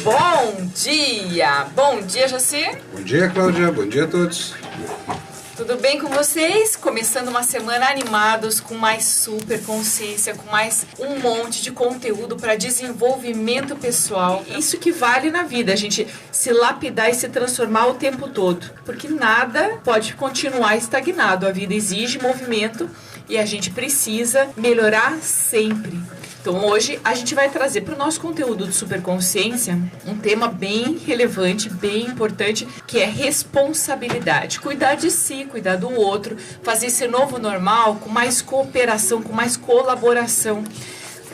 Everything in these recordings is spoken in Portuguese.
Bom dia! Bom dia, Jaci. Bom dia, Cláudia. Bom dia a todos. Tudo bem com vocês? Começando uma semana animados, com mais super consciência, com mais um monte de conteúdo para desenvolvimento pessoal. Isso que vale na vida, a gente se lapidar e se transformar o tempo todo. Porque nada pode continuar estagnado. A vida exige movimento e a gente precisa melhorar sempre. Então hoje a gente vai trazer para o nosso conteúdo de superconsciência um tema bem relevante, bem importante, que é responsabilidade. Cuidar de si, cuidar do outro, fazer esse novo normal com mais cooperação, com mais colaboração.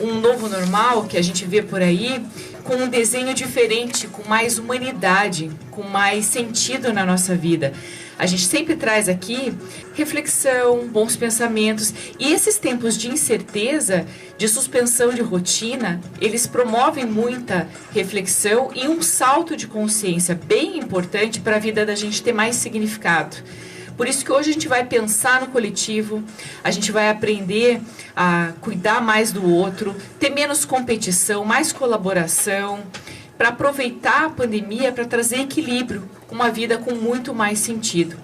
Um novo normal que a gente vê por aí com um desenho diferente, com mais humanidade, com mais sentido na nossa vida. A gente sempre traz aqui reflexão, bons pensamentos. E esses tempos de incerteza, de suspensão de rotina, eles promovem muita reflexão e um salto de consciência bem importante para a vida da gente ter mais significado. Por isso que hoje a gente vai pensar no coletivo, a gente vai aprender a cuidar mais do outro, ter menos competição, mais colaboração, para aproveitar a pandemia para trazer equilíbrio, uma vida com muito mais sentido.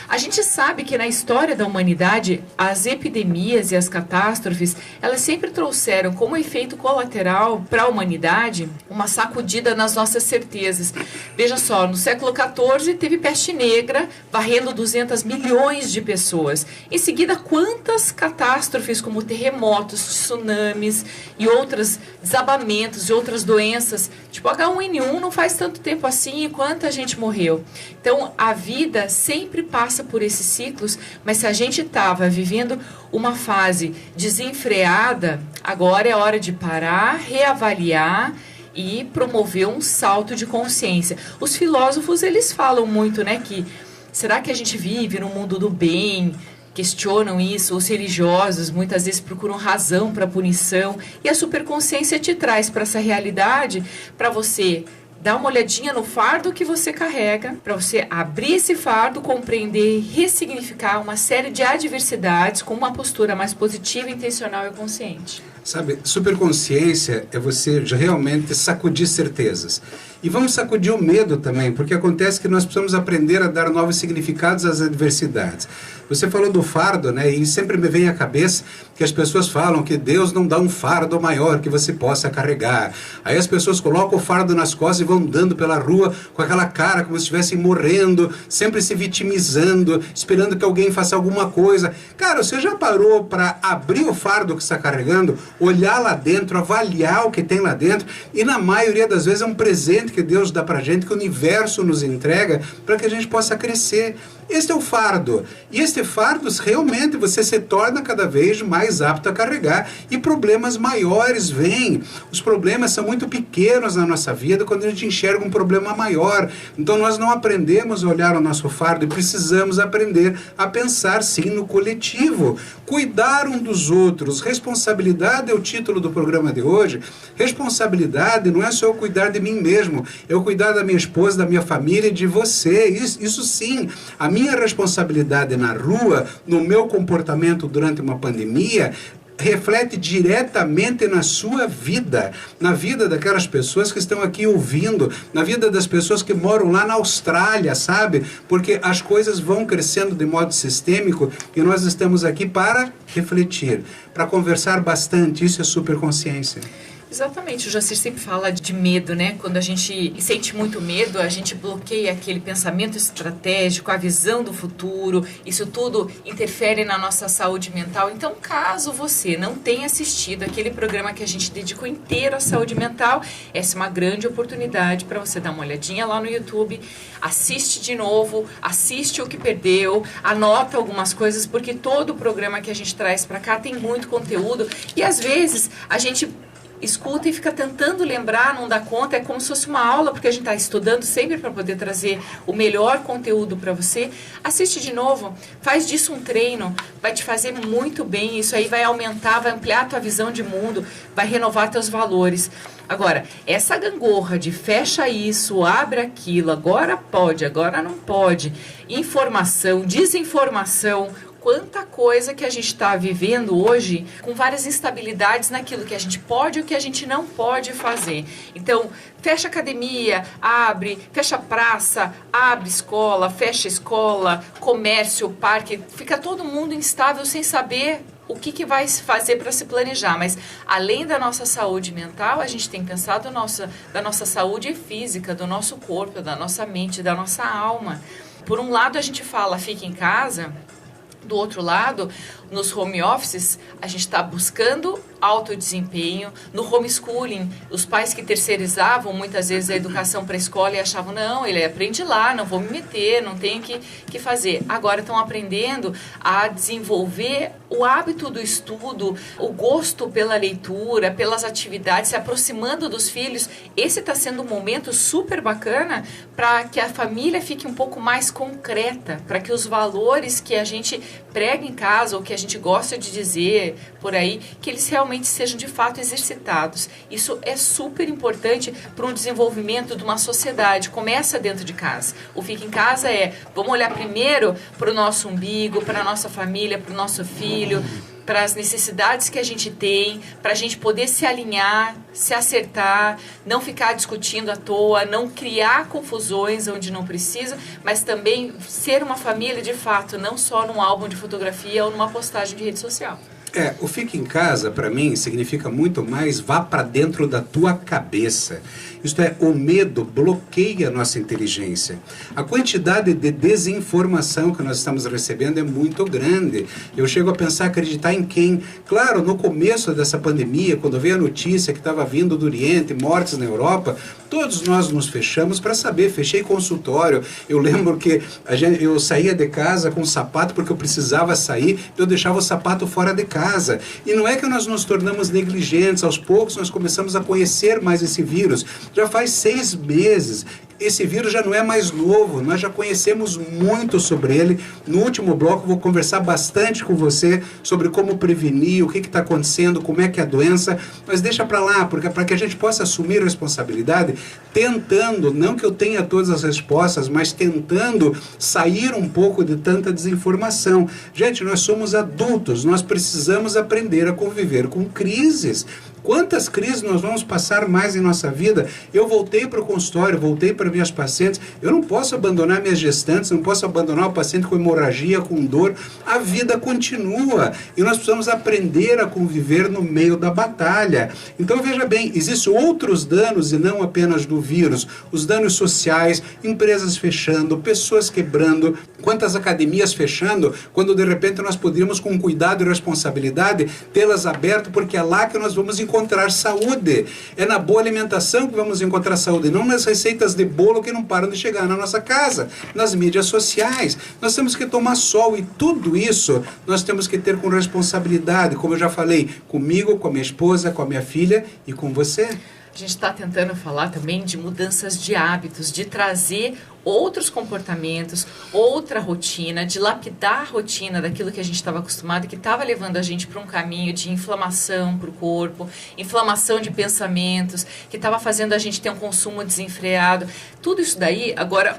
A gente sabe que na história da humanidade, as epidemias e as catástrofes, elas sempre trouxeram como efeito colateral para a humanidade uma sacudida nas nossas certezas. Veja só, no século XIV teve peste negra, varrendo 200 milhões de pessoas. Em seguida, quantas catástrofes como terremotos, tsunamis e outros desabamentos e outras doenças, tipo H1N1 não faz tanto tempo assim e quanta gente morreu. Então, a vida sempre passa por esses ciclos, mas se a gente estava vivendo uma fase desenfreada, agora é hora de parar, reavaliar e promover um salto de consciência. Os filósofos, eles falam muito, né, que será que a gente vive no mundo do bem? Questionam isso, os religiosos muitas vezes procuram razão para punição, e a superconsciência te traz para essa realidade, para você dá uma olhadinha no fardo que você carrega, para você abrir esse fardo, compreender e ressignificar uma série de adversidades com uma postura mais positiva, intencional e consciente. Sabe, superconsciência é você realmente sacudir certezas. E vamos sacudir o medo também, porque acontece que nós precisamos aprender a dar novos significados às adversidades. Você falou do fardo, né? E sempre me vem à cabeça que as pessoas falam que Deus não dá um fardo maior que você possa carregar. Aí as pessoas colocam o fardo nas costas e vão andando pela rua com aquela cara como se estivessem morrendo, sempre se vitimizando, esperando que alguém faça alguma coisa. Cara, você já parou para abrir o fardo que está carregando, olhar lá dentro, avaliar o que tem lá dentro? E na maioria das vezes é um presente que Deus dá pra gente, que o universo nos entrega para que a gente possa crescer. Este é o fardo. E este fardo, realmente, você se torna cada vez mais apto a carregar. E problemas maiores vêm. Os problemas são muito pequenos na nossa vida quando a gente enxerga um problema maior. Então nós não aprendemos a olhar o nosso fardo e precisamos aprender a pensar, sim, no coletivo. Cuidar um dos outros. Responsabilidade é o título do programa de hoje. Responsabilidade não é só eu cuidar de mim mesmo. Eu cuidar da minha esposa, da minha família e de você. Isso sim. A minha responsabilidade na rua, no meu comportamento durante uma pandemia, reflete diretamente na sua vida, na vida daquelas pessoas que estão aqui ouvindo, na vida das pessoas que moram lá na Austrália, sabe? Porque as coisas vão crescendo de modo sistêmico e nós estamos aqui para refletir, para conversar bastante. Isso é superconsciência. Exatamente, o Jacir sempre fala de medo, né? Quando a gente sente muito medo, a gente bloqueia aquele pensamento estratégico, a visão do futuro, isso tudo interfere na nossa saúde mental. Então, caso você não tenha assistido aquele programa que a gente dedicou inteiro à saúde mental, essa é uma grande oportunidade para você dar uma olhadinha lá no YouTube, assiste de novo, assiste o que perdeu, anota algumas coisas, porque todo o programa que a gente traz para cá tem muito conteúdo e às vezes a gente escuta e fica tentando lembrar, não dá conta, é como se fosse uma aula, porque a gente está estudando sempre para poder trazer o melhor conteúdo para você. Assiste de novo, faz disso um treino, vai te fazer muito bem, isso aí vai aumentar, vai ampliar a tua visão de mundo, vai renovar teus valores. Agora, essa gangorra de fecha isso, abre aquilo, agora pode, agora não pode, informação, desinformação, quanta coisa que a gente está vivendo hoje com várias instabilidades naquilo que a gente pode e o que a gente não pode fazer. Então, fecha academia, abre, fecha praça, abre escola, fecha escola, comércio, parque, fica todo mundo instável sem saber o que vai fazer para se planejar. Mas, além da nossa saúde mental, a gente tem pensado da nossa saúde física, do nosso corpo, da nossa mente, da nossa alma. Por um lado, a gente fala, fica em casa. Do outro lado, nos home offices, a gente está buscando alto desempenho. No homeschooling, os pais que terceirizavam muitas vezes a educação para a escola e achavam, não, ele aprende lá, não vou me meter, não tenho que fazer. Agora estão aprendendo a desenvolver o hábito do estudo, o gosto pela leitura, pelas atividades, se aproximando dos filhos. Esse está sendo um momento super bacana para que a família fique um pouco mais concreta, para que os valores que a gente prega em casa ou que a gente gosta de dizer por aí, que eles realmente sejam de fato exercitados. Isso é super importante para um desenvolvimento de uma sociedade. Começa dentro de casa. O Fica em Casa vamos olhar primeiro para o nosso umbigo, para a nossa família, para o nosso filho, para as necessidades que a gente tem, para a gente poder se alinhar, se acertar, não ficar discutindo à toa, não criar confusões onde não precisa, mas também ser uma família de fato, não só num álbum de fotografia ou numa postagem de rede social. O Fica em Casa, para mim, significa muito mais vá para dentro da tua cabeça. Isto é, o medo bloqueia a nossa inteligência. A quantidade de desinformação que nós estamos recebendo é muito grande. Eu chego a pensar, acreditar em quem? Claro, no começo dessa pandemia, quando veio a notícia que estava vindo do Oriente, mortes na Europa, todos nós nos fechamos para saber, fechei consultório. Eu lembro que eu saía de casa com sapato porque eu precisava sair, eu deixava o sapato fora de casa. E não é que nós nos tornamos negligentes, aos poucos nós começamos a conhecer mais esse vírus. Já faz 6 meses. Esse vírus já não é mais novo, nós já conhecemos muito sobre ele. No último bloco vou conversar bastante com você sobre como prevenir, o que está acontecendo, como é que é a doença, mas deixa para lá, porque para que a gente possa assumir a responsabilidade, tentando, não que eu tenha todas as respostas, mas tentando sair um pouco de tanta desinformação. Gente, nós somos adultos, nós precisamos aprender a conviver com crises. Quantas crises nós vamos passar mais em nossa vida? Eu voltei para o consultório, voltei para minhas pacientes, eu não posso abandonar minhas gestantes, não posso abandonar o paciente com hemorragia, com dor. A vida continua e nós precisamos aprender a conviver no meio da batalha. Então veja bem, existem outros danos e não apenas do vírus. Os danos sociais, empresas fechando, pessoas quebrando, quantas academias fechando, quando de repente nós poderíamos com cuidado e responsabilidade tê-las abertas, porque é lá que nós vamos encontrar saúde. É na boa alimentação que vamos encontrar saúde, não nas receitas de bolo que não param de chegar na nossa casa, nas mídias sociais. Nós temos que tomar sol e tudo isso nós temos que ter com responsabilidade, como eu já falei, comigo, com a minha esposa, com a minha filha e com você. A gente está tentando falar também de mudanças de hábitos, de trazer outros comportamentos, outra rotina, de lapidar a rotina daquilo que a gente estava acostumado e que estava levando a gente para um caminho de inflamação para o corpo, inflamação de pensamentos, que estava fazendo a gente ter um consumo desenfreado. Tudo isso daí, agora,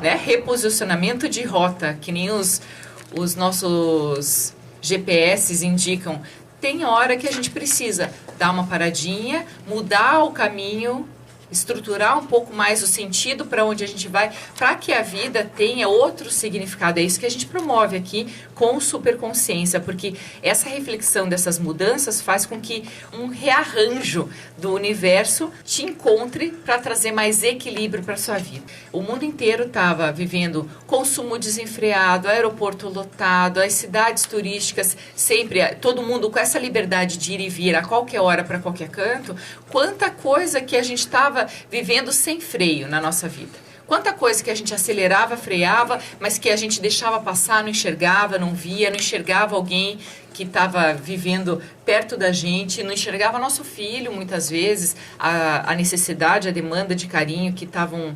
reposicionamento de rota, que nem os nossos GPS indicam. Tem hora que a gente precisa dar uma paradinha, mudar o caminho, estruturar um pouco mais o sentido para onde a gente vai, para que a vida tenha outro significado. É isso que a gente promove aqui com o Superconsciência, porque essa reflexão dessas mudanças faz com que um rearranjo do universo te encontre para trazer mais equilíbrio para a sua vida. O mundo inteiro estava vivendo consumo desenfreado, aeroporto lotado, as cidades turísticas sempre, todo mundo com essa liberdade de ir e vir a qualquer hora para qualquer canto. Quanta coisa que a gente estava vivendo sem freio na nossa vida. Quanta coisa que a gente acelerava, freava, mas que a gente deixava passar, não enxergava, não via, não enxergava alguém que estava vivendo perto da gente, não enxergava nosso filho, muitas vezes, a necessidade, a demanda de carinho que estavam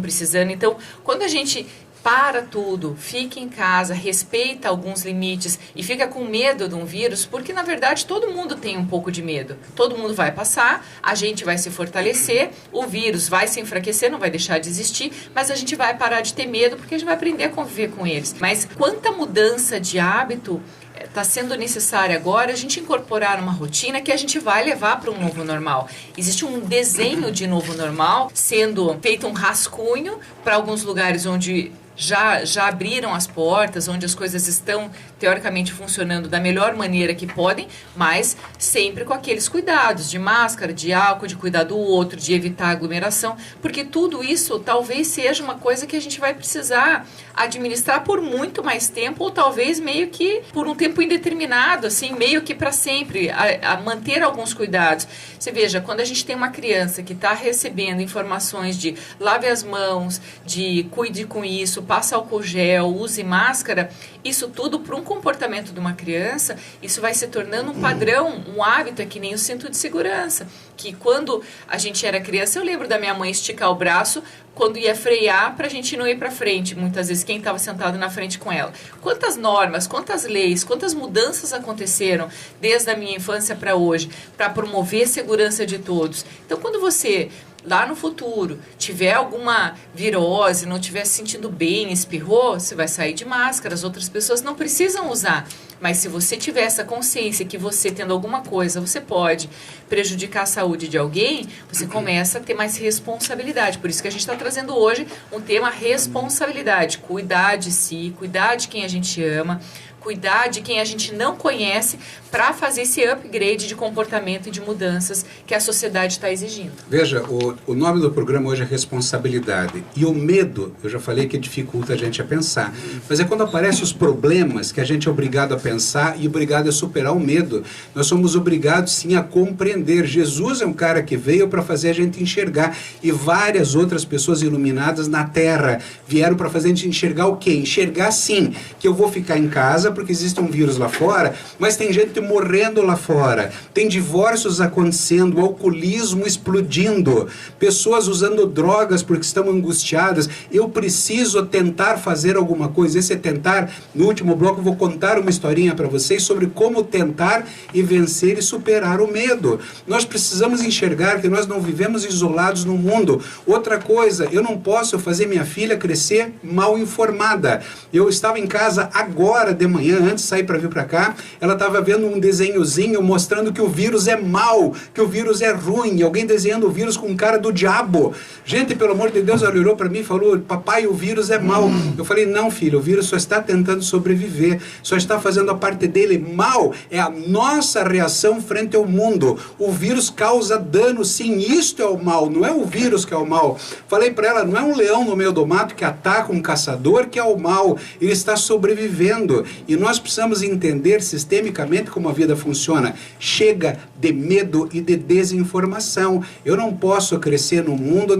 precisando. Então, quando a gente para tudo, fica em casa, respeita alguns limites e fica com medo de um vírus, porque na verdade todo mundo tem um pouco de medo. Todo mundo vai passar, a gente vai se fortalecer, o vírus vai se enfraquecer, não vai deixar de existir, mas a gente vai parar de ter medo porque a gente vai aprender a conviver com eles. Mas quanta mudança de hábito está sendo necessária agora a gente incorporar uma rotina que a gente vai levar para um novo normal. Existe um desenho de novo normal sendo feito um rascunho para alguns lugares onde já abriram as portas, onde as coisas estão teoricamente funcionando da melhor maneira que podem, mas sempre com aqueles cuidados de máscara, de álcool, de cuidar do outro, de evitar aglomeração, porque tudo isso talvez seja uma coisa que a gente vai precisar administrar por muito mais tempo, ou talvez meio que por um tempo indeterminado, assim, meio que para sempre, a manter alguns cuidados. Você veja, quando a gente tem uma criança que está recebendo informações de lave as mãos, de cuide com isso, passa álcool gel, use máscara, isso tudo para um comportamento de uma criança, isso vai se tornando um padrão, um hábito, é que nem o cinto de segurança, que quando a gente era criança, eu lembro da minha mãe esticar o braço quando ia frear para a gente não ir para frente, muitas vezes quem estava sentado na frente com ela. Quantas normas, quantas leis, quantas mudanças aconteceram desde a minha infância para hoje, para promover a segurança de todos. Então, quando você lá no futuro tiver alguma virose, não estiver se sentindo bem, espirrou, você vai sair de máscara, as outras pessoas não precisam usar. Mas se você tiver essa consciência que você tendo alguma coisa, você pode prejudicar a saúde de alguém, você começa a ter mais responsabilidade. Por isso que a gente está trazendo hoje um tema responsabilidade. Cuidar de si, cuidar de quem a gente ama, cuidar de quem a gente não conhece para fazer esse upgrade de comportamento e de mudanças que a sociedade está exigindo. Veja, o nome do programa hoje é responsabilidade. E o medo, eu já falei que dificulta a gente a pensar. Mas é quando aparecem os problemas que a gente é obrigado a pensar e obrigado a superar o medo. Nós somos obrigados, sim, a compreender. Jesus é um cara que veio para fazer a gente enxergar. E várias outras pessoas iluminadas na Terra vieram para fazer a gente enxergar o quê? Enxergar, sim, que eu vou ficar em casa porque existe um vírus lá fora, mas tem gente morrendo lá fora, tem divórcios acontecendo, alcoolismo explodindo, pessoas usando drogas porque estão angustiadas. Eu preciso tentar fazer alguma coisa. Esse é tentar. No último bloco eu vou contar uma historinha para vocês sobre como tentar e vencer e superar o medo. Nós precisamos enxergar que nós não vivemos isolados no mundo. Outra coisa, eu não posso fazer minha filha crescer mal informada. Eu estava em casa agora de manhã, antes de sair para vir para cá, ela estava vendo um desenhozinho mostrando que o vírus é mau, que o vírus é ruim, alguém desenhando o vírus com cara do diabo. Gente, pelo amor de Deus, ela olhou para mim e falou: papai, o vírus é mau. Eu falei: não, filho, o vírus só está tentando sobreviver, só está fazendo a parte dele. Mal é a nossa reação frente ao mundo. O vírus causa dano, sim, isto é o mal, não é o vírus que é o mal. Falei para ela: não é um leão no meio do mato que ataca um caçador que é o mal, ele está sobrevivendo. E nós precisamos entender sistemicamente como a vida funciona. Chega de medo e de desinformação. Eu não posso crescer no mundo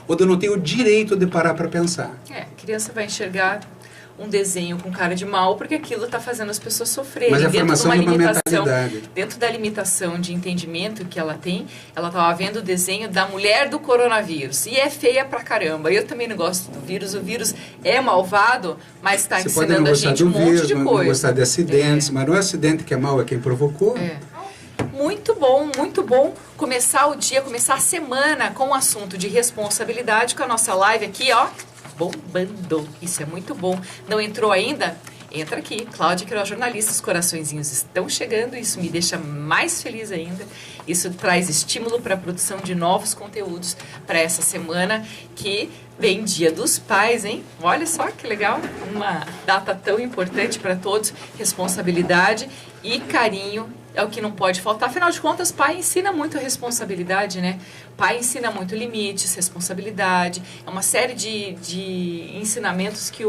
onde eu não tenho o direito de parar para pensar. A criança vai enxergar um desenho com cara de mal porque aquilo está fazendo as pessoas sofrerem. Mas a formação de uma mentalidade. Dentro da limitação de entendimento que ela tem, ela estava vendo o desenho da mulher do coronavírus. E é feia pra caramba. Eu também não gosto do vírus. O vírus é malvado, mas está ensinando a gente um monte de coisa. Não gostar de acidentes, mas não é o acidente que é mal, é quem provocou. Muito bom começar o dia, começar a semana com o assunto de responsabilidade com a nossa live aqui, ó, bombando. Isso é muito bom. Não entrou ainda? Entra aqui. Cláudia Queiroz, jornalista, os coraçõezinhos estão chegando, isso me deixa mais feliz ainda. Isso traz estímulo para a produção de novos conteúdos para essa semana que vem Dia dos Pais, hein? Olha só que legal, uma data tão importante para todos. Responsabilidade e carinho é o que não pode faltar. Afinal de contas, pai ensina muito a responsabilidade, né? Pai ensina muito limites, responsabilidade. É uma série de ensinamentos que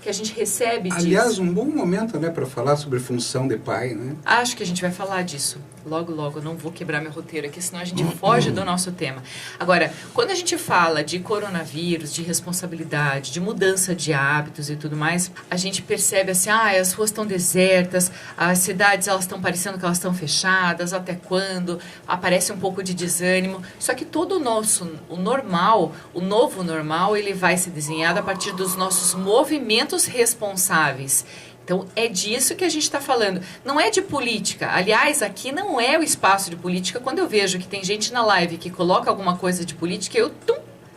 a gente recebe disso. Aliás, um bom momento, né, para falar sobre função de pai, né? Acho que a gente vai falar disso logo. Eu não vou quebrar meu roteiro aqui, senão a gente foge do nosso tema. Agora, quando a gente fala de coronavírus, de responsabilidade, de mudança de hábitos e tudo mais, a gente percebe assim, as ruas estão desertas, as cidades elas estão parecendo que elas estão fechadas, até quando? Aparece um pouco de desânimo. Só que todo todo o normal, o novo normal, ele vai ser desenhado a partir dos nossos movimentos responsáveis. Então, é disso que a gente está falando. Não é de política. Aliás, aqui não é o espaço de política. Quando eu vejo que tem gente na live que coloca alguma coisa de política, eu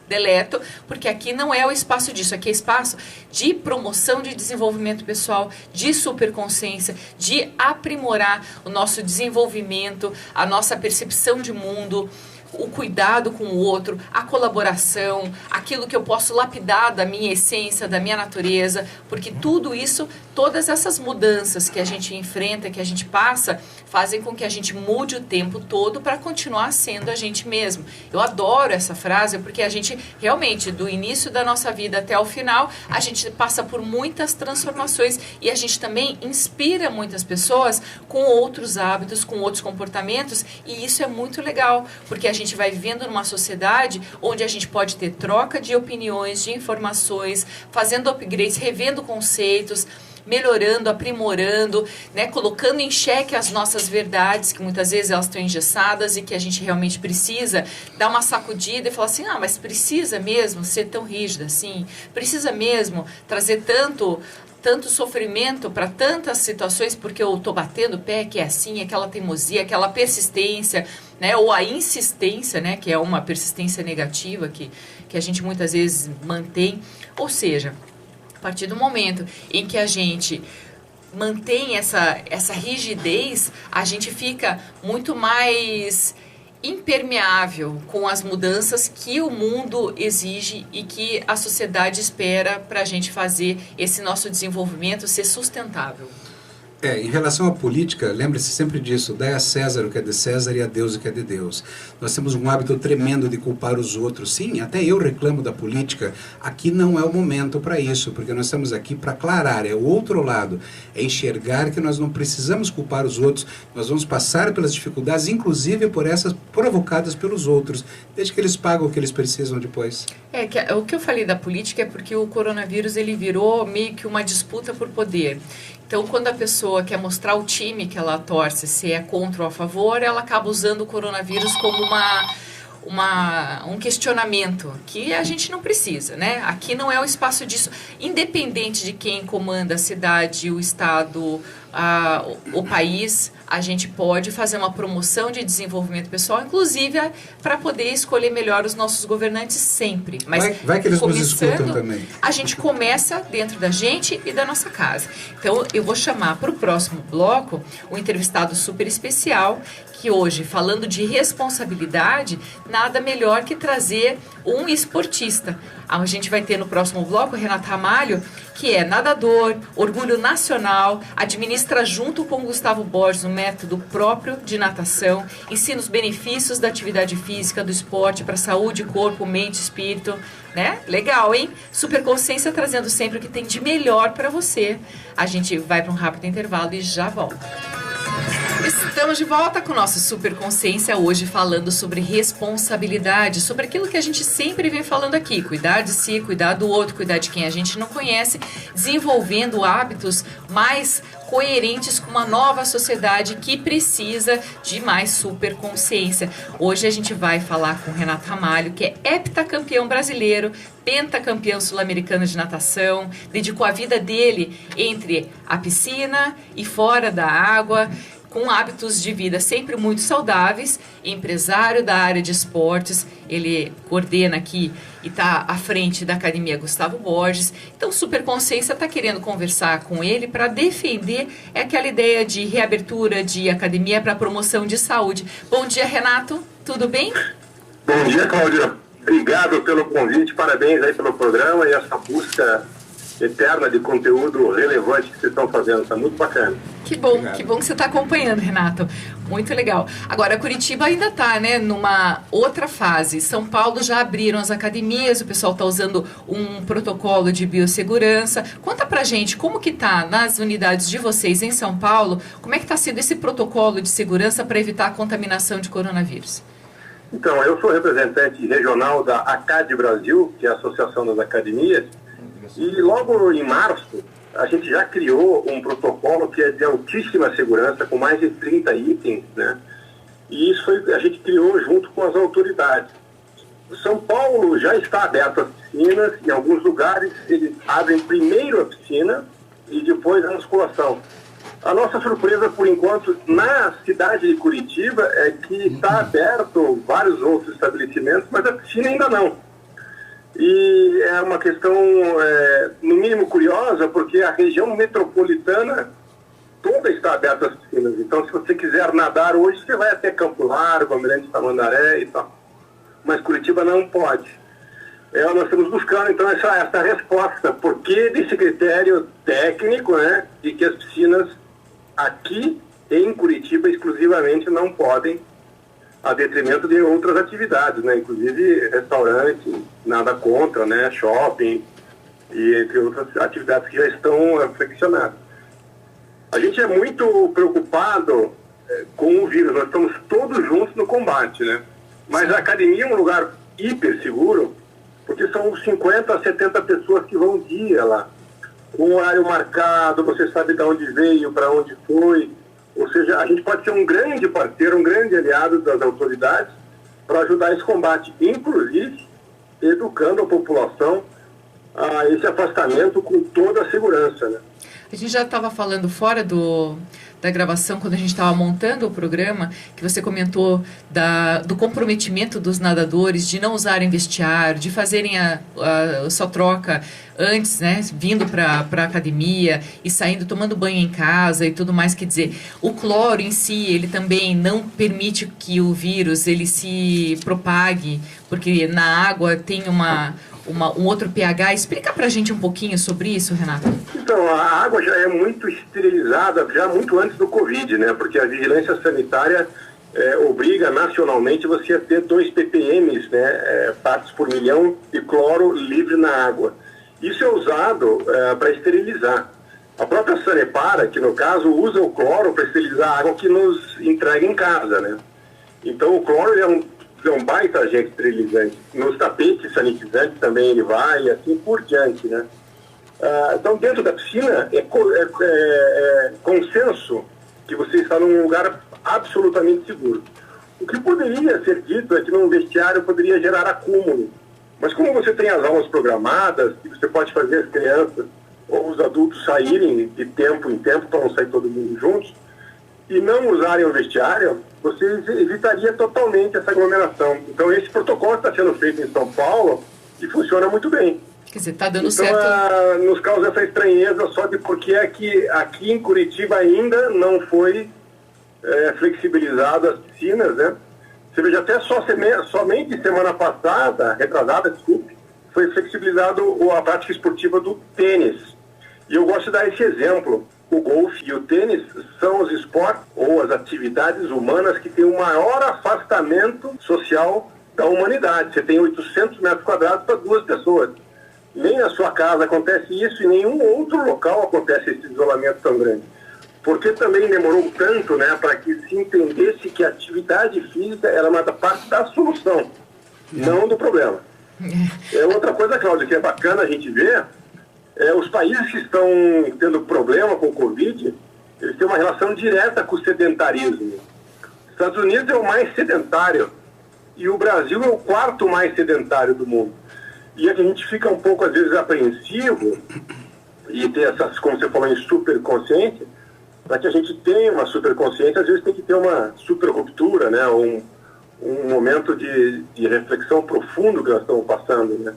deleto, porque aqui não é o espaço disso. Aqui é espaço de promoção de desenvolvimento pessoal, de superconsciência, de aprimorar o nosso desenvolvimento, a nossa percepção de mundo, o cuidado com o outro, a colaboração, aquilo que eu posso lapidar da minha essência, da minha natureza, porque tudo isso, todas essas mudanças que a gente enfrenta, que a gente passa, fazem com que a gente mude o tempo todo para continuar sendo a gente mesmo. Eu adoro essa frase porque a gente realmente, do início da nossa vida até o final, a gente passa por muitas transformações e a gente também inspira muitas pessoas com outros hábitos, com outros comportamentos, e isso é muito legal, porque a gente vai vivendo numa sociedade onde a gente pode ter troca de opiniões, de informações, fazendo upgrades, revendo conceitos, melhorando, aprimorando, né, colocando em xeque as nossas verdades, que muitas vezes elas estão engessadas e que a gente realmente precisa dar uma sacudida e falar assim, mas precisa mesmo ser tão rígida assim? Precisa mesmo trazer tanto sofrimento para tantas situações porque eu estou batendo o pé, que é assim, aquela teimosia, aquela persistência, né, ou a insistência, né, que é uma persistência negativa que a gente muitas vezes mantém. Ou seja, a partir do momento em que a gente mantém essa rigidez, a gente fica muito mais impermeável com as mudanças que o mundo exige e que a sociedade espera para a gente fazer esse nosso desenvolvimento ser sustentável. Em relação à política, lembre-se sempre disso, dai a César o que é de César e a Deus o que é de Deus. Nós temos um hábito tremendo de culpar os outros. Sim, até eu reclamo da política. Aqui não é o momento para isso, porque nós estamos aqui para aclarar, é o outro lado, é enxergar que nós não precisamos culpar os outros, nós vamos passar pelas dificuldades, inclusive por essas provocadas pelos outros, desde que eles pagam o que eles precisam depois. O que eu falei da política é porque o coronavírus ele virou meio que uma disputa por poder. Então, quando a pessoa quer mostrar o time que ela torce, se é contra ou a favor, ela acaba usando o coronavírus como um questionamento que a gente não precisa, né? Aqui não é o espaço disso. Independente de quem comanda a cidade, o estado, o país, a gente pode fazer uma promoção de desenvolvimento pessoal, inclusive para poder escolher melhor os nossos governantes sempre. Mas vai que eles nos escutam também. A gente começa dentro da gente e da nossa casa. Então, eu vou chamar para o próximo bloco um entrevistado super especial, que hoje, falando de responsabilidade, nada melhor que trazer um esportista. A gente vai ter no próximo bloco o Renato Ramalho, que é nadador, orgulho nacional, administra junto com o Gustavo Borges um método próprio de natação, ensina os benefícios da atividade física, do esporte para saúde, corpo, mente, espírito, né? Legal, hein? Superconsciência trazendo sempre o que tem de melhor para você. A gente vai para um rápido intervalo e já volta. Estamos de volta com o nosso Superconsciência, hoje falando sobre responsabilidade, sobre aquilo que a gente sempre vem falando aqui, cuidar de si, cuidar do outro, cuidar de quem a gente não conhece, desenvolvendo hábitos mais coerentes com uma nova sociedade que precisa de mais superconsciência. Hoje a gente vai falar com o Renato Ramalho, que é heptacampeão brasileiro, pentacampeão sul-americano de natação, dedicou a vida dele entre a piscina e fora da água, com hábitos de vida sempre muito saudáveis, empresário da área de esportes, ele coordena aqui e está à frente da Academia Gustavo Borges. Então, Superconsciência está querendo conversar com ele para defender aquela ideia de reabertura de academia para promoção de saúde. Bom dia, Renato, tudo bem? Bom dia, Cláudia. Obrigado pelo convite, parabéns aí pelo programa e essa busca eterna de conteúdo relevante que vocês estão fazendo, está muito bacana. Que bom que você está acompanhando, Renato. Muito legal. Agora, Curitiba ainda está, né, numa outra fase. São Paulo já abriram as academias, o pessoal está usando um protocolo de biossegurança. Conta pra gente como que está nas unidades de vocês em São Paulo, como é que está sendo esse protocolo de segurança para evitar a contaminação de coronavírus? Então, eu sou representante regional da ACAD Brasil, que é a Associação das Academias, e logo em março a gente já criou um protocolo que é de altíssima segurança, com mais de 30 itens, né? E isso a gente criou junto com as autoridades. São Paulo já está aberto às piscinas, em alguns lugares eles abrem primeiro a piscina e depois a musculação. A nossa surpresa, por enquanto, na cidade de Curitiba é que está aberto vários outros estabelecimentos, mas a piscina ainda não. E é uma questão, no mínimo, curiosa, porque a região metropolitana toda está aberta às piscinas. Então, se você quiser nadar hoje, você vai até Campo Largo, Almirante Tamandaré e tal. Mas Curitiba não pode. Nós estamos buscando, então, essa resposta. Por que desse critério técnico, né, de que as piscinas aqui em Curitiba exclusivamente não podem, a detrimento de outras atividades, né? Inclusive restaurante, nada contra, né? Shopping e entre outras atividades que já estão flexionadas. A gente é muito preocupado com o vírus, nós estamos todos juntos no combate, né? Mas a academia é um lugar hiper seguro, porque são 50 a 70 pessoas que vão dia lá, com horário marcado, você sabe de onde veio, para onde foi. Ou seja, a gente pode ser um grande parceiro, um grande aliado das autoridades para ajudar esse combate, inclusive educando a população a esse afastamento com toda a segurança, né? A gente já estava falando fora da gravação, quando a gente estava montando o programa, que você comentou do comprometimento dos nadadores, de não usarem vestiário, de fazerem a sua troca antes, né, vindo para a academia e saindo, tomando banho em casa e tudo mais. Quer dizer, o cloro em si, ele também não permite que o vírus ele se propague, porque na água tem um outro pH. Explica pra gente um pouquinho sobre isso, Renato. Então, a água já é muito esterilizada, já muito antes do Covid, né? Porque a vigilância sanitária obriga nacionalmente você a ter 2 ppm, né, partes por milhão de cloro livre na água. Isso é usado para esterilizar. A própria Sanepar, que no caso usa o cloro para esterilizar a água que nos entrega em casa, né? Então o cloro é um baita agente esterilizante. Nos tapetes sanitizantes também ele vai, e assim por diante, né? Então, dentro da piscina, é consenso que você está num lugar absolutamente seguro. O que poderia ser dito é que num vestiário poderia gerar acúmulo. Mas como você tem as aulas programadas, que você pode fazer as crianças ou os adultos saírem de tempo em tempo, para não sair todo mundo juntos, e não usarem o vestiário, você evitaria totalmente essa aglomeração. Então, esse protocolo está sendo feito em São Paulo e funciona muito bem. Quer dizer, está dando então, certo. Nos causa essa estranheza só de porque é que aqui em Curitiba ainda não foi flexibilizado as piscinas, né? Você veja, até somente semana passada, retrasada, desculpe, foi flexibilizado a prática esportiva do tênis. E eu gosto de dar esse exemplo. O golfe e o tênis são os esportes ou as atividades humanas que têm o maior afastamento social da humanidade. Você tem 800 metros quadrados para 2 pessoas. Nem na sua casa acontece isso e em nenhum outro local acontece esse isolamento tão grande. Porque também demorou tanto, né, para que se entendesse que a atividade física era uma parte da solução, não do problema. Outra coisa, Cláudio, que é bacana a gente ver, os países que estão tendo problema com o Covid, eles têm uma relação direta com o sedentarismo. Os Estados Unidos é o mais sedentário e o Brasil é o 4º mais sedentário do mundo. E a gente fica um pouco, às vezes, apreensivo e ter essas, como você falou, em superconsciência. Para que a gente tenha uma superconsciência, às vezes tem que ter uma super ruptura, né? Um momento de reflexão profundo que nós estamos passando, né?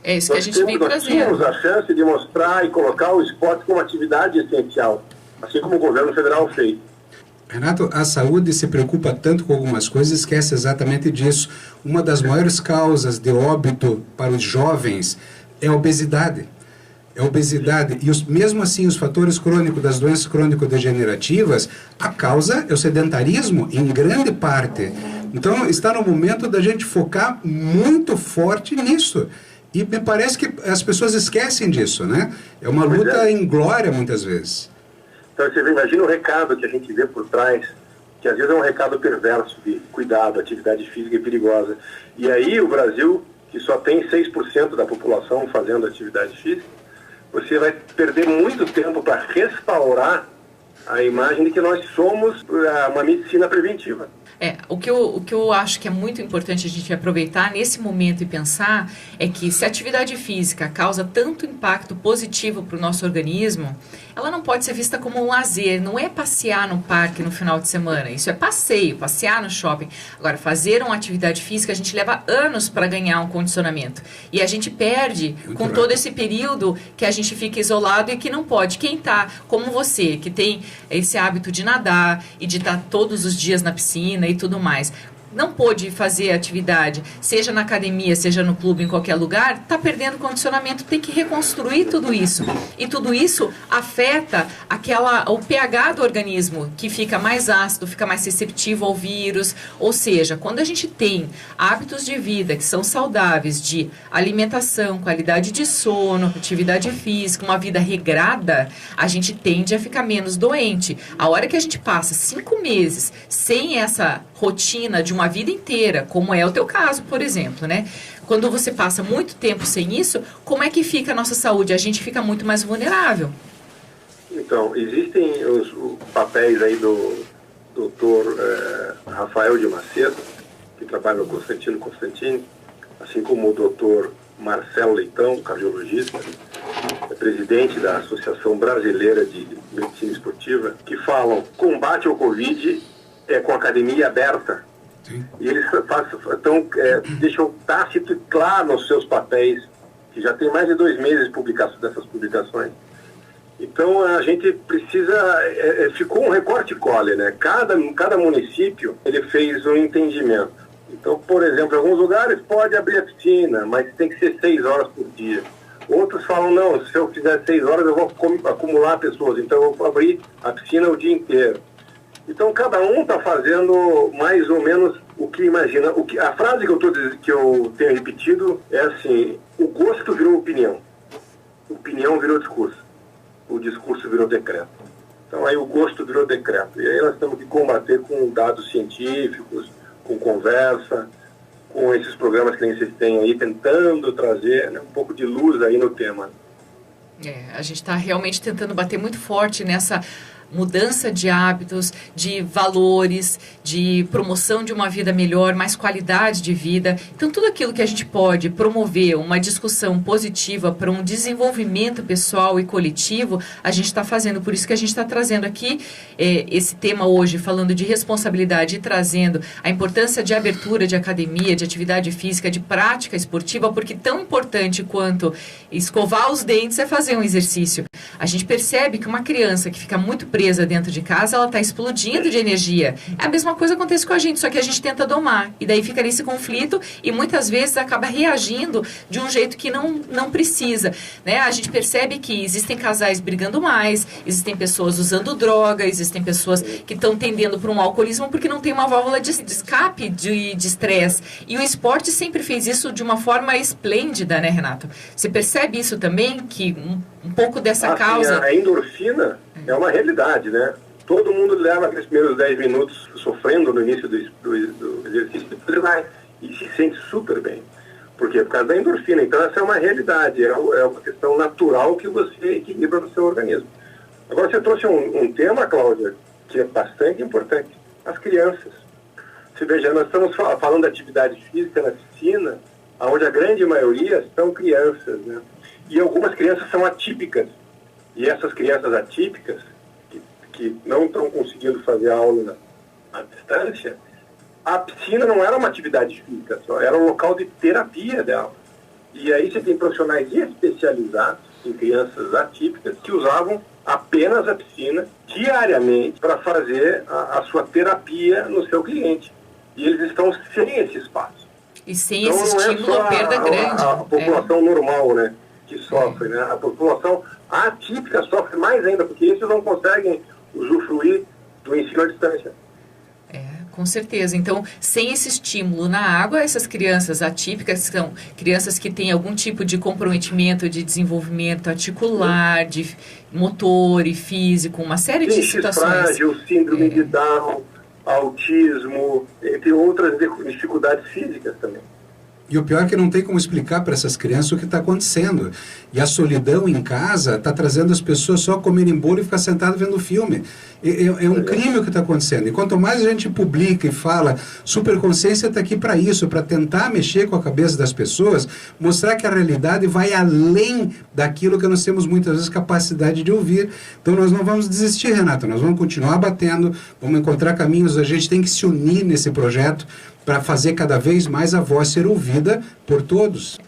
É isso que a gente vem trazendo. Nós temos a chance de mostrar e colocar o esporte como atividade essencial, assim como o governo federal fez. Renato, a saúde se preocupa tanto com algumas coisas, esquece exatamente disso. Uma das maiores causas de óbito para os jovens é a obesidade. É a obesidade. E mesmo assim, os fatores crônicos das doenças crônico-degenerativas, a causa é o sedentarismo, em grande parte. Então, está no momento da gente focar muito forte nisso. E me parece que as pessoas esquecem disso, né? É uma luta inglória, muitas vezes. Então, você imagina o recado que a gente vê por trás, que às vezes é um recado perverso de cuidado, atividade física é perigosa. E aí, o Brasil, que só tem 6% da população fazendo atividade física, você vai perder muito tempo para restaurar a imagem de que nós somos uma medicina preventiva. O que eu acho que é muito importante a gente aproveitar nesse momento e pensar é que se a atividade física causa tanto impacto positivo para o nosso organismo, ela não pode ser vista como um lazer, não é passear no parque no final de semana, isso é passeio, passear no shopping. Agora, fazer uma atividade física, a gente leva anos para ganhar um condicionamento e a gente perde com todo esse período que a gente fica isolado e que não pode. Quem está, como você, que tem esse hábito de nadar e de estar todos os dias na piscina e tudo mais, não pôde fazer atividade, seja na academia, seja no clube, em qualquer lugar, está perdendo condicionamento, tem que reconstruir tudo isso. E tudo isso afeta o pH do organismo, que fica mais ácido, fica mais receptivo ao vírus. Ou seja, quando a gente tem hábitos de vida que são saudáveis, de alimentação, qualidade de sono, atividade física, uma vida regrada, a gente tende a ficar menos doente. A hora que a gente passa 5 meses sem essa rotina de uma vida inteira, como é o teu caso, por exemplo, né? Quando você passa muito tempo sem isso, como é que fica a nossa saúde? A gente fica muito mais vulnerável. Então, existem os papéis aí do doutor Rafael de Macedo, que trabalha no Constantino Constantini, assim como o doutor Marcelo Leitão, cardiologista, presidente da Associação Brasileira de Medicina Esportiva, que falam combate ao Covid com academia aberta. Sim. E eles deixam tácito e claro nos seus papéis, que já tem mais de 2 meses dessas publicações. Então a gente precisa, ficou um recorte-colhe, né? Cada município ele fez um entendimento. Então, por exemplo, em alguns lugares pode abrir a piscina, mas tem que ser 6 horas por dia. Outros falam, não, se eu fizer 6 horas eu vou acumular pessoas, então eu vou abrir a piscina o dia inteiro. Então, cada um está fazendo mais ou menos o que imagina. A frase que eu tenho repetido é assim: o gosto virou opinião, opinião virou discurso, o discurso virou decreto. Então, aí o gosto virou decreto. E aí nós temos que combater com dados científicos, com conversa, com esses programas que vocês têm aí, tentando trazer, né, um pouco de luz aí no tema. A gente está realmente tentando bater muito forte nessa mudança de hábitos, de valores, de promoção de uma vida melhor, mais qualidade de vida. Então, tudo aquilo que a gente pode promover uma discussão positiva para um desenvolvimento pessoal e coletivo, a gente está fazendo. Por isso que a gente está trazendo aqui esse tema hoje, falando de responsabilidade e trazendo a importância de abertura de academia, de atividade física, de prática esportiva, porque tão importante quanto escovar os dentes é fazer um exercício. A gente percebe que uma criança que fica muito presa dentro de casa, ela está explodindo de energia. A mesma coisa acontece com a gente, só que a gente tenta domar. E daí fica nesse conflito e muitas vezes acaba reagindo de um jeito que não precisa. Né? A gente percebe que existem casais brigando mais, existem pessoas usando droga, existem pessoas que estão tendendo para um alcoolismo porque não tem uma válvula de escape de estresse. E o esporte sempre fez isso de uma forma esplêndida, né, Renato? Você percebe isso também, que um pouco dessa causa... A endorfina é uma realidade, né? Todo mundo leva aqueles primeiros 10 minutos sofrendo no início do exercício, depois vai e se sente super bem. Por quê? Por causa da endorfina. Então essa é uma realidade, é uma questão natural que você equilibra no seu organismo. Agora você trouxe um tema, Cláudia, que é bastante importante. As crianças. Você veja, nós estamos falando de atividade física na piscina, onde a grande maioria são crianças, né? E algumas crianças são atípicas. E essas crianças atípicas, que não estão conseguindo fazer aula à distância, a piscina não era uma atividade física só, era um local de terapia dela. E aí você tem profissionais especializados em crianças atípicas que usavam apenas a piscina diariamente para fazer a sua terapia no seu cliente. E eles estão sem esse espaço. E sem esse estímulo, a perda grande. A população normal, né, que sofre, né? A população atípica sofre mais ainda, porque esses não conseguem usufruir do ensino à distância. Com certeza. Então, sem esse estímulo na água, essas crianças atípicas são crianças que têm algum tipo de comprometimento de desenvolvimento articular, de motor e físico, uma série de situações. Frágil, síndrome de Down, autismo, entre outras dificuldades físicas também. E o pior é que não tem como explicar para essas crianças o que está acontecendo. E a solidão em casa está trazendo as pessoas só a comerem bolo e ficar sentado vendo filme. É um crime o que está acontecendo. E quanto mais a gente publica e fala, Superconsciência está aqui para isso, para tentar mexer com a cabeça das pessoas, mostrar que a realidade vai além daquilo que nós temos muitas vezes capacidade de ouvir. Então nós não vamos desistir, Renato, nós vamos continuar batendo, vamos encontrar caminhos, a gente tem que se unir nesse projeto para fazer cada vez mais a voz ser ouvida por todos.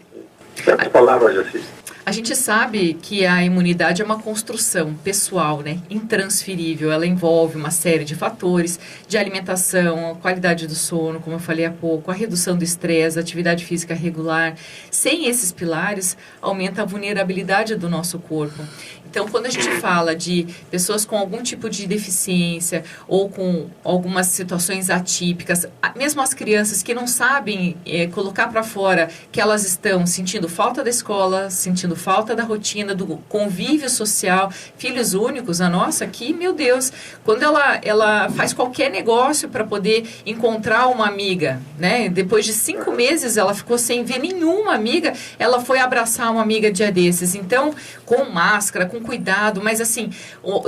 Certas palavras, Jaci. A gente sabe que a imunidade é uma construção pessoal, né? Intransferível. Ela envolve uma série de fatores, de alimentação, a qualidade do sono, como eu falei há pouco, a redução do estresse, a atividade física regular. Sem esses pilares, aumenta a vulnerabilidade do nosso corpo. Então, quando a gente fala de pessoas com algum tipo de deficiência ou com algumas situações atípicas, mesmo as crianças que não sabem colocar para fora que elas estão sentindo falta da escola, sentindo falta da rotina, do convívio social, filhos únicos, a nossa aqui, meu Deus, quando ela faz qualquer negócio para poder encontrar uma amiga, né? Depois de 5 meses ela ficou sem ver nenhuma amiga, ela foi abraçar uma amiga dia desses. Então, com máscara, com cuidado, mas assim,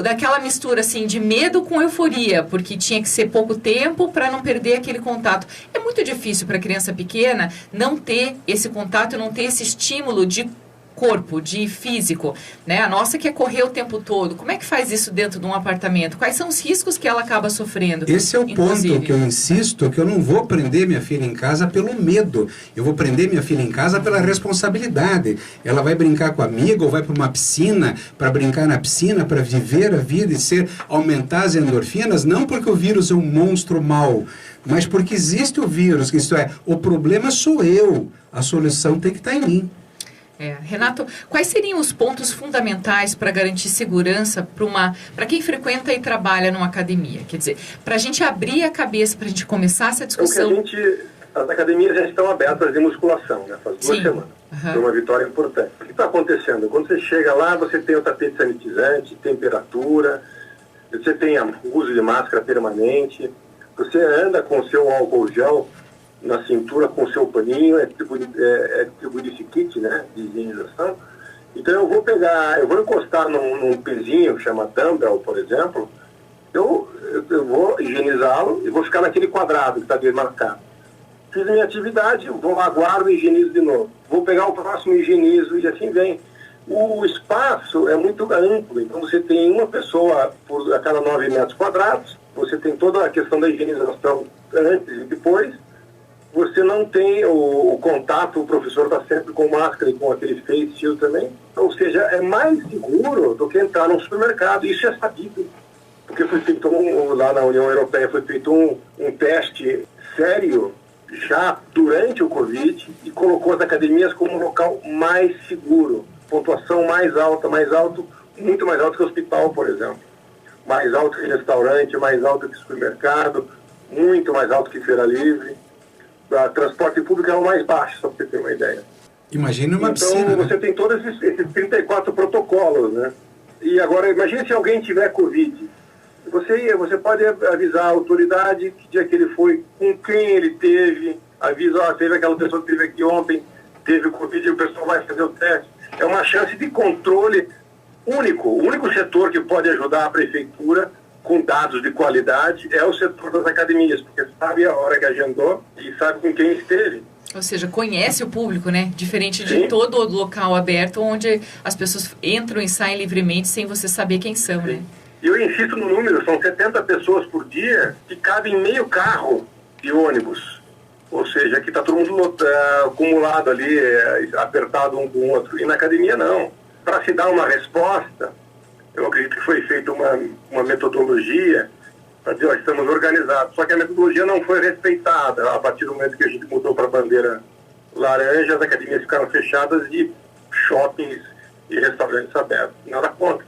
daquela mistura assim de medo com euforia, porque tinha que ser pouco tempo para não perder aquele contato. É muito difícil para criança pequena não ter esse contato, não ter esse estímulo de corpo, de físico, né? A nossa quer correr o tempo todo. Como é que faz isso dentro de um apartamento? Quais são os riscos que ela acaba sofrendo? Esse é o ponto que eu insisto, que eu não vou prender minha filha em casa pelo medo. Eu vou prender minha filha em casa pela responsabilidade. Ela vai brincar com a amiga ou vai para uma piscina, para brincar na piscina, para viver a vida e aumentar as endorfinas, não porque o vírus é um monstro mau, mas porque existe o vírus, que isto é, o problema sou eu, a solução tem que estar em mim. Renato, quais seriam os pontos fundamentais para garantir segurança para quem frequenta e trabalha numa academia? Quer dizer, para a gente abrir a cabeça, para a gente começar essa discussão. As academias já estão abertas de musculação, né? Faz 2 semanas. Foi uma vitória importante. O que está acontecendo? Quando você chega lá, você tem o tapete sanitizante, temperatura, você tem o uso de máscara permanente, você anda com o seu álcool gel na cintura com o seu paninho, é tipo de kit, né, de higienização. Então eu vou encostar num pezinho, chama dumbbell, por exemplo, eu vou higienizá-lo e vou ficar naquele quadrado que está demarcado. Fiz minha atividade, vou aguardo e higienizo de novo. Vou pegar o próximo e higienizo e assim vem. O espaço é muito amplo, então você tem uma pessoa a cada 9 metros quadrados, você tem toda a questão da higienização antes e depois. Você não tem o contato, o professor está sempre com máscara e com aquele face shield também. Ou seja, é mais seguro do que entrar num supermercado. Isso é sabido. Porque foi feito lá na União Europeia, foi feito um teste sério já durante o Covid e colocou as academias como um local mais seguro. Pontuação mais alta, muito mais alto que o hospital, por exemplo. Mais alto que restaurante, mais alto que supermercado, muito mais alto que feira livre. O transporte público é o mais baixo, só para você ter uma ideia. Imagina uma piscina. Então, você tem todos esses 34 protocolos, né? E agora, imagine se alguém tiver Covid. Você pode avisar a autoridade que dia que ele foi, com quem ele teve, avisa, teve aquela pessoa que teve aqui ontem, teve Covid e o pessoal vai fazer o teste. É uma chance de controle único. O único setor que pode ajudar a prefeitura com dados de qualidade é o setor das academias, porque sabe a hora que agendou e sabe com quem esteve. Ou seja, conhece o público, né? Diferente de todo local aberto, onde as pessoas entram e saem livremente sem você saber quem são, né? E eu insisto no número, são 70 pessoas por dia que cabem meio carro de ônibus. Ou seja, que está todo mundo acumulado ali, apertado um com o outro. E na academia não. Para se dar uma resposta, eu acredito que foi feita uma metodologia para dizer, estamos organizados. Só que a metodologia não foi respeitada. A partir do momento que a gente mudou para a bandeira laranja, as academias ficaram fechadas e shoppings e restaurantes abertos. Nada contra,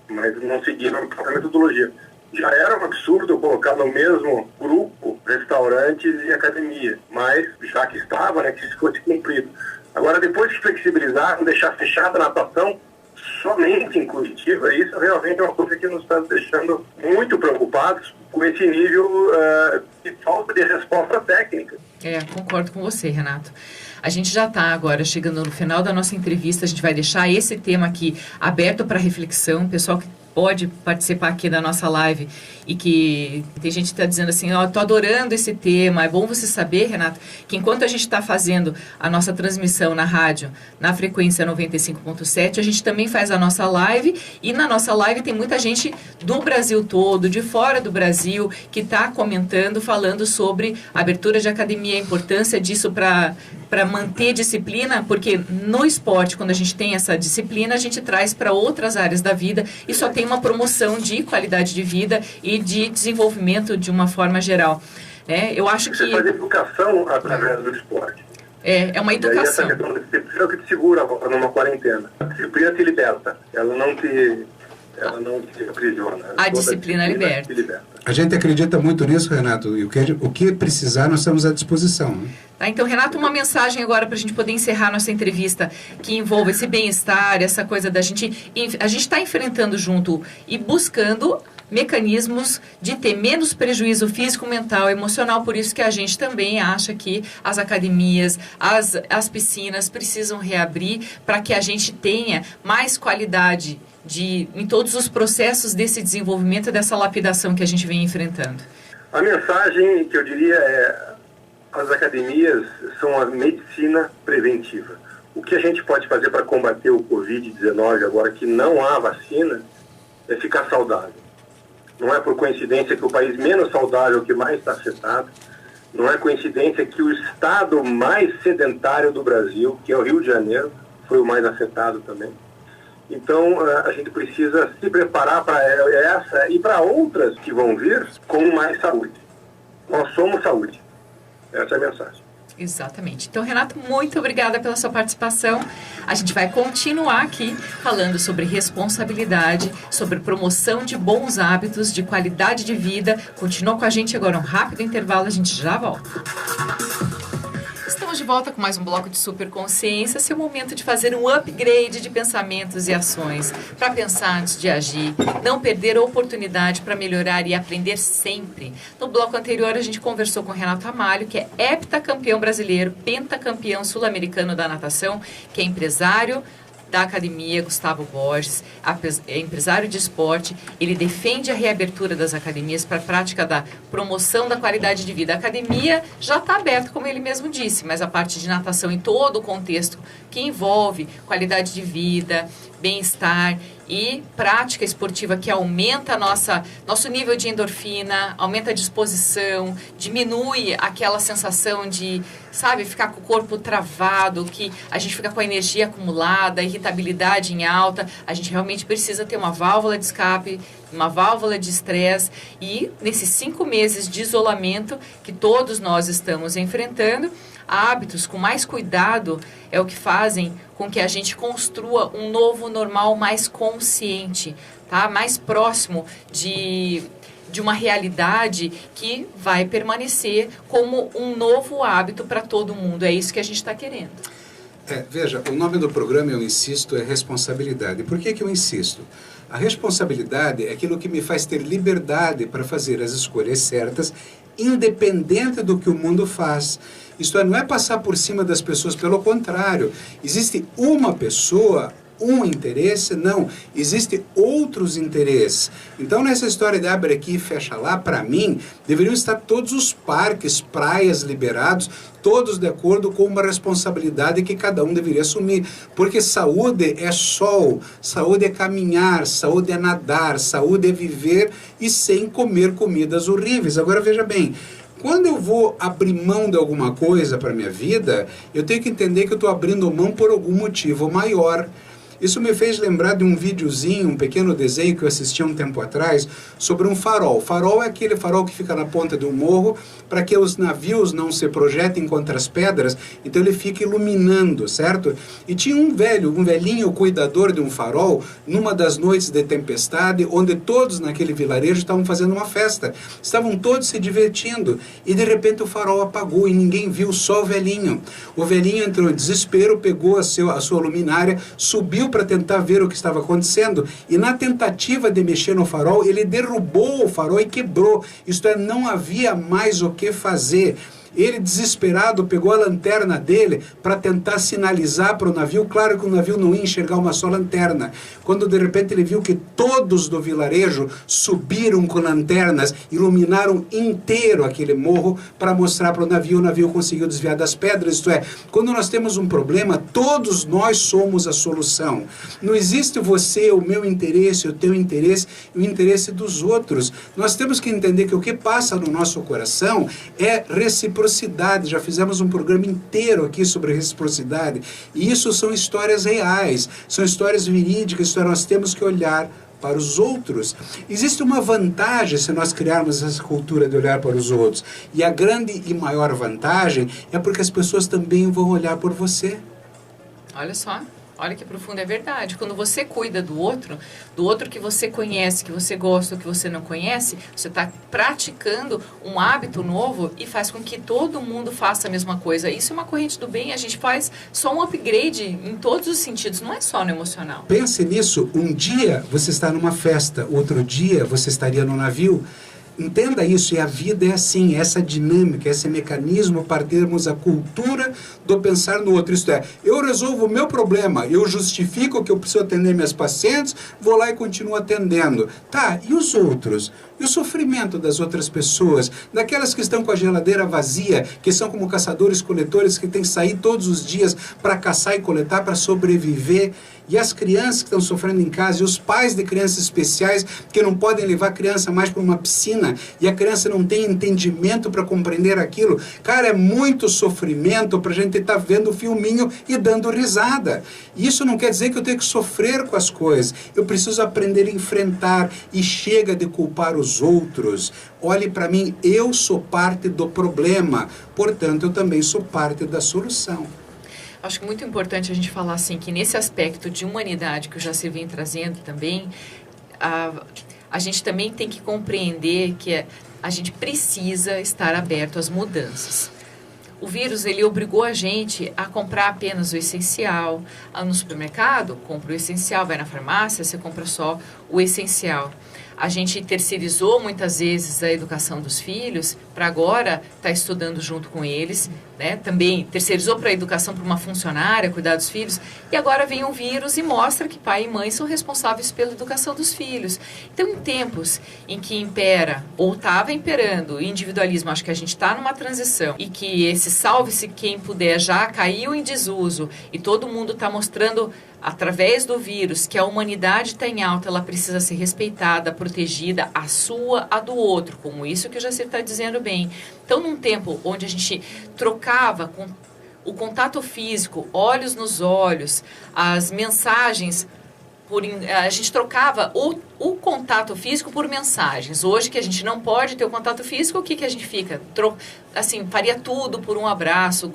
mas não seguiram a metodologia. Já era um absurdo colocar no mesmo grupo restaurantes e academias, mas já que estava, né, que isso fosse cumprido. Agora, depois que flexibilizaram, deixar fechada a natação, somente em Curitiba. Isso realmente é uma coisa que nos está deixando muito preocupados com esse nível de falta de resposta técnica. Concordo com você, Renato. A gente já está agora chegando no final da nossa entrevista, a gente vai deixar esse tema aqui aberto para reflexão. Pessoal que pode participar aqui da nossa live e que tem gente que está dizendo assim, tô adorando esse tema. É bom você saber, Renato, que enquanto a gente está fazendo a nossa transmissão na rádio, na frequência 95.7, a gente também faz a nossa live, e na nossa live tem muita gente do Brasil todo, de fora do Brasil, que está comentando, falando sobre a abertura de academia, a importância disso para manter disciplina, porque no esporte, quando a gente tem essa disciplina, a gente traz para outras áreas da vida e só tem uma promoção de qualidade de vida e de desenvolvimento de uma forma geral. Eu acho que... Você faz educação através do esporte. É uma educação. E essa questão da disciplina é o que te segura numa quarentena. A disciplina te liberta, ela não te aprisiona. A disciplina liberta. A gente acredita muito nisso, Renato, e o que precisar nós estamos à disposição. Né? Tá, então, Renato, uma mensagem agora para a gente poder encerrar nossa entrevista, que envolve esse bem-estar, essa coisa da gente... A gente está enfrentando junto e buscando mecanismos de ter menos prejuízo físico, mental, emocional. Por isso que a gente também acha que as academias, as piscinas precisam reabrir para que a gente tenha mais qualidade em todos os processos desse desenvolvimento, dessa lapidação que a gente vem enfrentando. A mensagem que eu diria é: as academias são a medicina preventiva. O que a gente pode fazer para combater o Covid-19 agora que não há vacina é ficar saudável. Não é por coincidência que o país menos saudável é o que mais está afetado. Não é coincidência que o estado mais sedentário do Brasil, que é o Rio de Janeiro, foi o mais afetado também. Então, a gente precisa se preparar para essa e para outras que vão vir com mais saúde. Nós somos saúde. Essa é a mensagem. Exatamente. Então, Renato, muito obrigada pela sua participação. A gente vai continuar aqui falando sobre responsabilidade, sobre promoção de bons hábitos, de qualidade de vida. Continua com a gente agora, um rápido intervalo, a gente já volta. Estamos de volta com mais um bloco de Superconsciência, seu momento de fazer um upgrade de pensamentos e ações, para pensar antes de agir, não perder a oportunidade para melhorar e aprender sempre. No bloco anterior a gente conversou com Renato Amalho, que é heptacampeão brasileiro, pentacampeão sul-americano da natação, que é empresário da Academia Gustavo Borges, é empresário de esporte. Ele defende a reabertura das academias para a prática da promoção da qualidade de vida. A academia já está aberta, como ele mesmo disse, mas a parte de natação em todo o contexto que envolve qualidade de vida, bem-estar e prática esportiva que aumenta nosso nível de endorfina, aumenta a disposição, diminui aquela sensação de, ficar com o corpo travado, que a gente fica com a energia acumulada, irritabilidade em alta. A gente realmente precisa ter uma válvula de escape, uma válvula de estresse, e nesses 5 meses de isolamento que todos nós estamos enfrentando, hábitos com mais cuidado é o que fazem com que a gente construa um novo normal mais consciente, tá? Mais próximo de uma realidade que vai permanecer como um novo hábito para todo mundo. É isso que a gente está querendo. Veja, o nome do programa, eu insisto, é responsabilidade. Por que eu insisto? A responsabilidade é aquilo que me faz ter liberdade para fazer as escolhas certas, independente do que o mundo faz. Isto não é passar por cima das pessoas, pelo contrário. Existe uma pessoa, um interesse, não. Existem outros interesses. Então, nessa história de abre aqui e fecha lá, para mim, deveriam estar todos os parques, praias liberados, todos de acordo com uma responsabilidade que cada um deveria assumir. Porque saúde é sol, saúde é caminhar, saúde é nadar, saúde é viver e sem comer comidas horríveis. Agora, veja bem, quando eu vou abrir mão de alguma coisa para a minha vida, eu tenho que entender que eu estou abrindo mão por algum motivo maior. Isso me fez lembrar de um videozinho, um pequeno desenho que eu assisti um tempo atrás, sobre um farol. Farol é aquele farol que fica na ponta de um morro para que os navios não se projetem contra as pedras, então ele fica iluminando, certo? E tinha um velhinho cuidador de um farol, numa das noites de tempestade, onde todos naquele vilarejo estavam fazendo uma festa. Estavam todos se divertindo e de repente o farol apagou e ninguém viu, só o velhinho. O velhinho entrou em desespero, pegou a sua luminária, subiu subiu para tentar ver o que estava acontecendo e na tentativa de mexer no farol, ele derrubou o farol e quebrou. Isto é, não havia mais o que fazer. Ele, desesperado, pegou a lanterna dele para tentar sinalizar para o navio. Claro que o navio não ia enxergar uma só lanterna. Quando, de repente, ele viu que todos do vilarejo subiram com lanternas, iluminaram inteiro aquele morro para mostrar para o navio conseguiu desviar das pedras. Isto é, quando nós temos um problema, todos nós somos a solução. Não existe você, o meu interesse, o teu interesse e o interesse dos outros. Nós temos que entender que o que passa no nosso coração é reciprocidade. Já fizemos um programa inteiro aqui sobre reciprocidade. E isso são histórias reais, são histórias verídicas, então nós temos que olhar para os outros. Existe uma vantagem se nós criarmos essa cultura de olhar para os outros. E a grande e maior vantagem é porque as pessoas também vão olhar por você. Olha só. Olha que profundo, é verdade. Quando você cuida do outro que você conhece, que você gosta, ou que você não conhece, você está praticando um hábito novo e faz com que todo mundo faça a mesma coisa. Isso é uma corrente do bem, a gente faz só um upgrade em todos os sentidos, não é só no emocional. Pense nisso, um dia você está numa festa, outro dia você estaria no navio. Entenda isso, e a vida é assim, essa dinâmica, esse mecanismo para termos a cultura do pensar no outro. Isto é, eu resolvo o meu problema, eu justifico que eu preciso atender minhas pacientes, vou lá e continuo atendendo. Tá, e os outros? E o sofrimento das outras pessoas? Daquelas que estão com a geladeira vazia, que são como caçadores-coletores, que têm que sair todos os dias para caçar e coletar, para sobreviver. E as crianças que estão sofrendo em casa, e os pais de crianças especiais que não podem levar a criança mais para uma piscina, e a criança não tem entendimento para compreender aquilo. Cara, é muito sofrimento para a gente estar vendo o filminho e dando risada. E isso não quer dizer que eu tenho que sofrer com as coisas. Eu preciso aprender a enfrentar, e chega de culpar os outros. Olhe para mim, eu sou parte do problema, portanto eu também sou parte da solução. Acho que muito importante a gente falar assim, que nesse aspecto de humanidade que o Jacir vem trazendo também, a gente também tem que compreender que a gente precisa estar aberto às mudanças. O vírus, ele obrigou a gente a comprar apenas o essencial. No supermercado, compra o essencial, vai na farmácia, você compra só o essencial. A gente terceirizou muitas vezes a educação dos filhos para agora estar estudando junto com eles, né? Também terceirizou para a educação para uma funcionária cuidar dos filhos, e agora vem um vírus e mostra que pai e mãe são responsáveis pela educação dos filhos. Então, em tempos em que impera, ou estava imperando, o individualismo, acho que a gente está numa transição, e que esse salve-se quem puder já caiu em desuso, e todo mundo está mostrando através do vírus que a humanidade está em alta, ela precisa ser respeitada, protegida, a sua, a do outro, como isso que o Jacir está dizendo bem. Então, num tempo onde a gente trocava com o contato físico, olhos nos olhos, as mensagens, a gente trocava o contato físico por mensagens. Hoje que a gente não pode ter o contato físico, o que a gente fica? Assim, faria tudo por um abraço,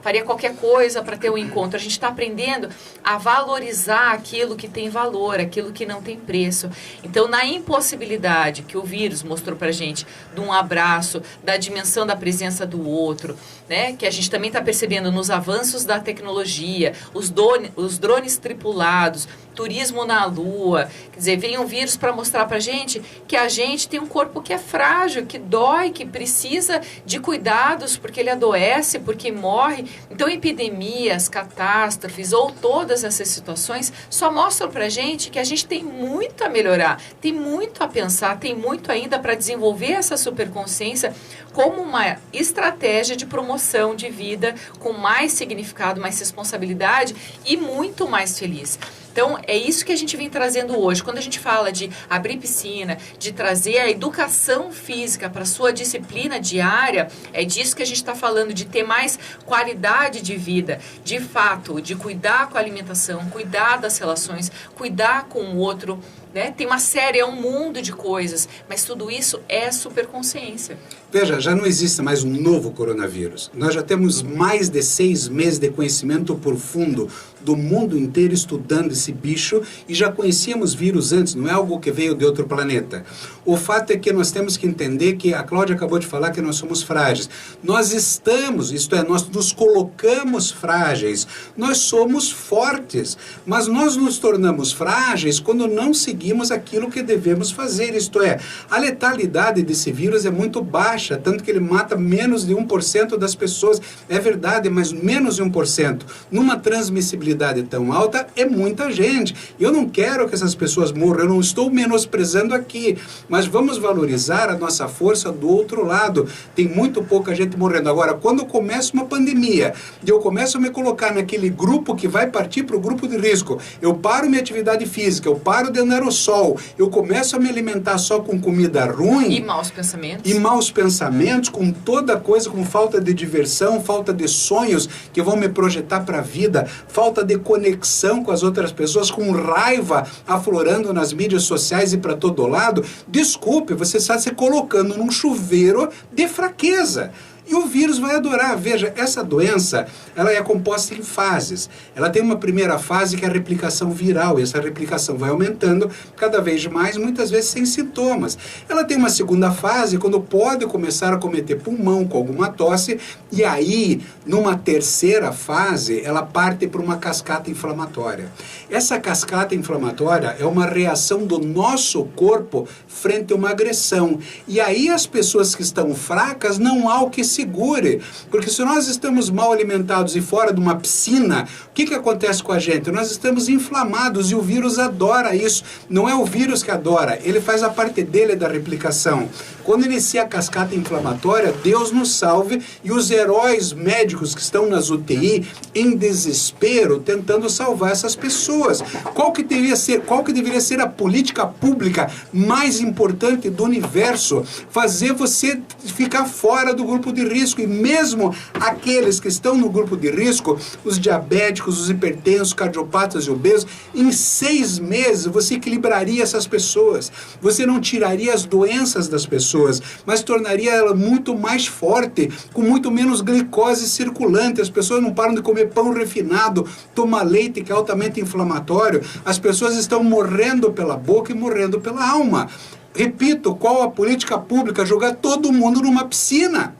faria qualquer coisa para ter um encontro. A gente está aprendendo a valorizar aquilo que tem valor, aquilo que não tem preço. Então, na impossibilidade que o vírus mostrou para a gente de um abraço, da dimensão da presença do outro, né, que a gente também está percebendo nos avanços da tecnologia, os drones tripulados, turismo na Lua, quer dizer, vem um vírus para mostrar para a gente que a gente tem um corpo que é frágil, que dói, que precisa de cuidados, porque ele adoece, porque morre. Então, epidemias, catástrofes ou todas essas situações só mostram para a gente que a gente tem muito a melhorar, tem muito a pensar, tem muito ainda para desenvolver essa superconsciência como uma estratégia de promoção de vida com mais significado, mais responsabilidade e muito mais feliz. Então, é isso que a gente vem trazendo hoje. Quando a gente fala de abrir piscina, de trazer a educação física para a sua disciplina diária, é disso que a gente está falando, de ter mais qualidade de vida, de fato, de cuidar com a alimentação, cuidar das relações, cuidar com o outro, né? Tem uma série, é um mundo de coisas, mas tudo isso é superconsciência. Veja, já não existe mais um novo coronavírus. Nós já temos mais de 6 meses de conhecimento profundo do mundo inteiro estudando esse bicho e já conhecíamos vírus antes, não é algo que veio de outro planeta. O fato é que nós temos que entender que a Cláudia acabou de falar que nós somos frágeis. Nós estamos, isto é, nós nos colocamos frágeis. Nós somos fortes, mas nós nos tornamos frágeis quando não seguimos aquilo que devemos fazer. Isto é, a letalidade desse vírus é muito baixa, tanto que ele mata menos de 1% das pessoas. É verdade, mas menos de 1%. Numa transmissibilidade tão alta, é muita gente. Eu não quero que essas pessoas morram, eu não estou menosprezando aqui, mas vamos valorizar a nossa força do outro lado. Tem muito pouca gente morrendo. Agora, quando começa uma pandemia e eu começo a me colocar naquele grupo que vai partir para o grupo de risco, eu paro minha atividade física, eu paro de andar ao sol, eu começo a me alimentar só com comida ruim. E maus pensamentos. E maus pensamentos, com toda coisa, com falta de diversão, falta de sonhos que vão me projetar para a vida, falta de conexão com as outras pessoas, com raiva aflorando nas mídias sociais e para todo lado. Desculpe, você está se colocando num chuveiro de fraqueza. E o vírus vai adorar. Veja, essa doença, ela é composta em fases. Ela tem uma primeira fase que é a replicação viral, e essa replicação vai aumentando cada vez mais, muitas vezes sem sintomas. Ela tem uma segunda fase, quando pode começar a cometer pulmão com alguma tosse, e aí, numa terceira fase, ela parte para uma cascata inflamatória. Essa cascata inflamatória é uma reação do nosso corpo frente a uma agressão. E aí as pessoas que estão fracas, não há o que segure, porque se nós estamos mal alimentados e fora de uma piscina, o que acontece com a gente? Nós estamos inflamados e o vírus adora isso. Não é o vírus que adora, ele faz a parte dele da replicação. Quando inicia a cascata inflamatória, Deus nos salve, e os heróis médicos que estão nas UTI, em desespero, tentando salvar essas pessoas. Qual que deveria ser a política pública mais importante do universo? Fazer você ficar fora do grupo de risco, e mesmo aqueles que estão no grupo de risco, os diabéticos, os hipertensos, cardiopatas e obesos, em 6 meses você equilibraria essas pessoas. Você não tiraria as doenças das pessoas, mas tornaria ela muito mais forte, com muito menos glicose circulante. As pessoas não param de comer pão refinado, tomar leite que é altamente inflamatório. As pessoas estão morrendo pela boca e morrendo pela alma. Repito, qual a política pública? Jogar todo mundo numa piscina.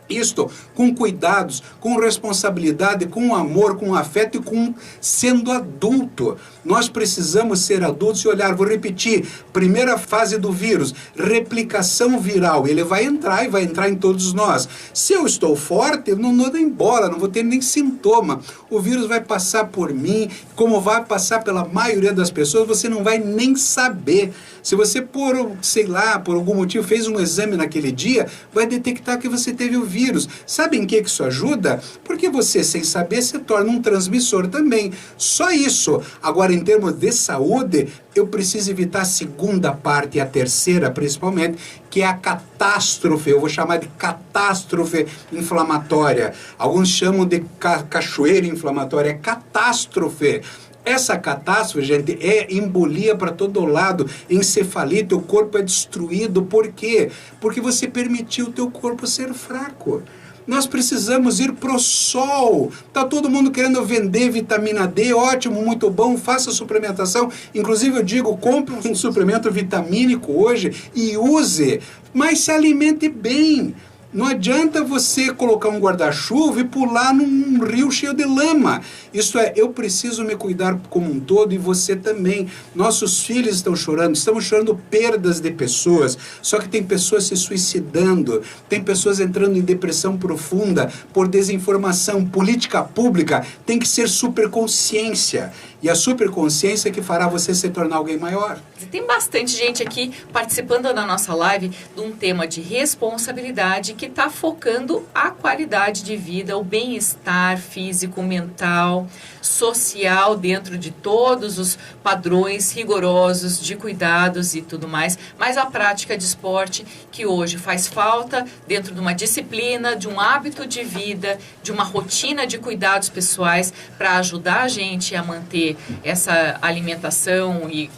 Isto com cuidados, com responsabilidade, com amor, com afeto e com sendo adulto. Nós precisamos ser adultos e olhar. Vou repetir, primeira fase do vírus, replicação viral. Ele vai entrar e vai entrar em todos nós. Se eu estou forte, eu não vou embora, não vou ter nem sintoma. O vírus vai passar por mim, como vai passar pela maioria das pessoas, você não vai nem saber. Se você, por algum motivo, fez um exame naquele dia, vai detectar que você teve o vírus. Sabe em que isso ajuda? Porque você, sem saber, se torna um transmissor também. Só isso. Agora, em termos de saúde, eu preciso evitar a segunda parte, e a terceira principalmente, que é a catástrofe. Eu vou chamar de catástrofe inflamatória. Alguns chamam de cachoeira inflamatória. É catástrofe. Essa catástrofe, gente, é embolia para todo lado, encefalite, o corpo é destruído. Por quê? Porque você permitiu o teu corpo ser fraco. Nós precisamos ir pro sol. Tá todo mundo querendo vender vitamina D, ótimo, muito bom, faça suplementação. Inclusive eu digo, compre um suplemento vitamínico hoje e use, mas se alimente bem. Não adianta você colocar um guarda-chuva e pular num rio cheio de lama. Isso é, eu preciso me cuidar como um todo, e você também. Nossos filhos estão chorando, estamos chorando perdas de pessoas, só que tem pessoas se suicidando, tem pessoas entrando em depressão profunda por desinformação. Política pública tem que ser superconsciência. E a superconsciência é que fará você se tornar alguém maior. Tem bastante gente aqui participando da nossa live de um tema de responsabilidade que está focando a qualidade de vida, o bem-estar físico, mental, social, dentro de todos os padrões rigorosos de cuidados e tudo mais, mas a prática de esporte que hoje faz falta dentro de uma disciplina, de um hábito de vida, de uma rotina de cuidados pessoais para ajudar a gente a manter essa alimentação e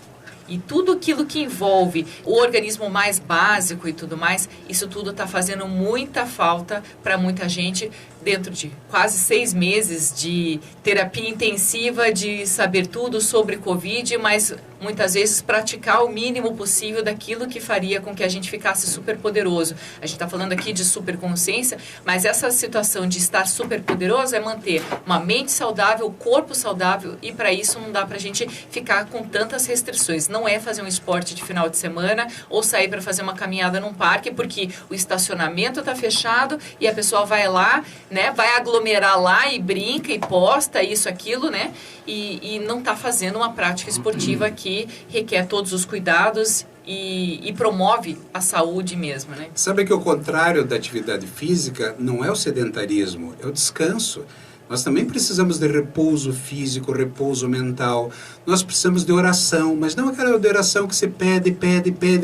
E tudo aquilo que envolve o organismo mais básico e tudo mais, isso tudo está fazendo muita falta para muita gente dentro de quase 6 meses de terapia intensiva, de saber tudo sobre Covid, mas muitas vezes praticar o mínimo possível daquilo que faria com que a gente ficasse super poderoso. A gente está falando aqui de superconsciência, mas essa situação de estar super poderoso é manter uma mente saudável, corpo saudável, e para isso não dá para a gente ficar com tantas restrições. Não é fazer um esporte de final de semana ou sair para fazer uma caminhada num parque, porque o estacionamento está fechado e a pessoa vai lá, né, vai aglomerar lá e brinca e posta isso, aquilo, né, e não está fazendo uma prática esportiva que requer todos os cuidados e promove a saúde mesmo, né? Sabe que o contrário da atividade física não é o sedentarismo, é o descanso. Nós também precisamos de repouso físico, repouso mental. Nós precisamos de oração, mas não aquela oração que você pede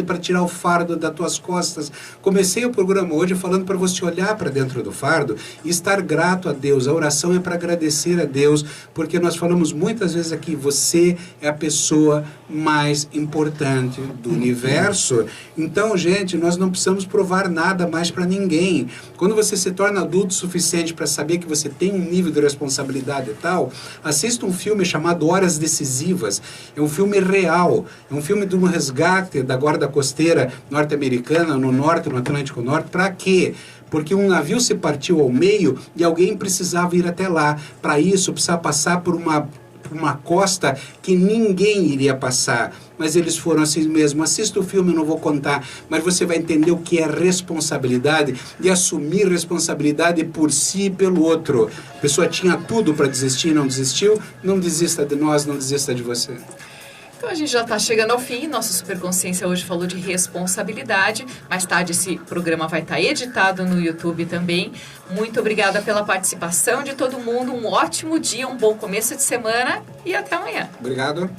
para tirar o fardo das tuas costas. Comecei o programa hoje falando para você olhar para dentro do fardo e estar grato a Deus. A oração é para agradecer a Deus, porque nós falamos muitas vezes aqui, você é a pessoa mais importante do universo. Então, gente, nós não precisamos provar nada mais para ninguém. Quando você se torna adulto o suficiente para saber que você tem um nível de responsabilidade e tal, assista um filme chamado Horas Decisivas. É um filme real, é um filme de um resgate da guarda costeira norte-americana, no norte, no Atlântico Norte. Para quê? Porque um navio se partiu ao meio e alguém precisava ir até lá. Para isso, precisava passar por uma costa que ninguém iria passar, mas eles foram assim mesmo. Assista o filme, eu não vou contar, mas você vai entender o que é responsabilidade e assumir responsabilidade por si e pelo outro. A pessoa tinha tudo para desistir, não desistiu. Não desista de nós, não desista de você. Então a gente já está chegando ao fim. Nossa Superconsciência hoje falou de responsabilidade. Mais tarde esse programa vai estar editado no YouTube também. Muito obrigada pela participação de todo mundo. Um ótimo dia, um bom começo de semana e até amanhã. Obrigado.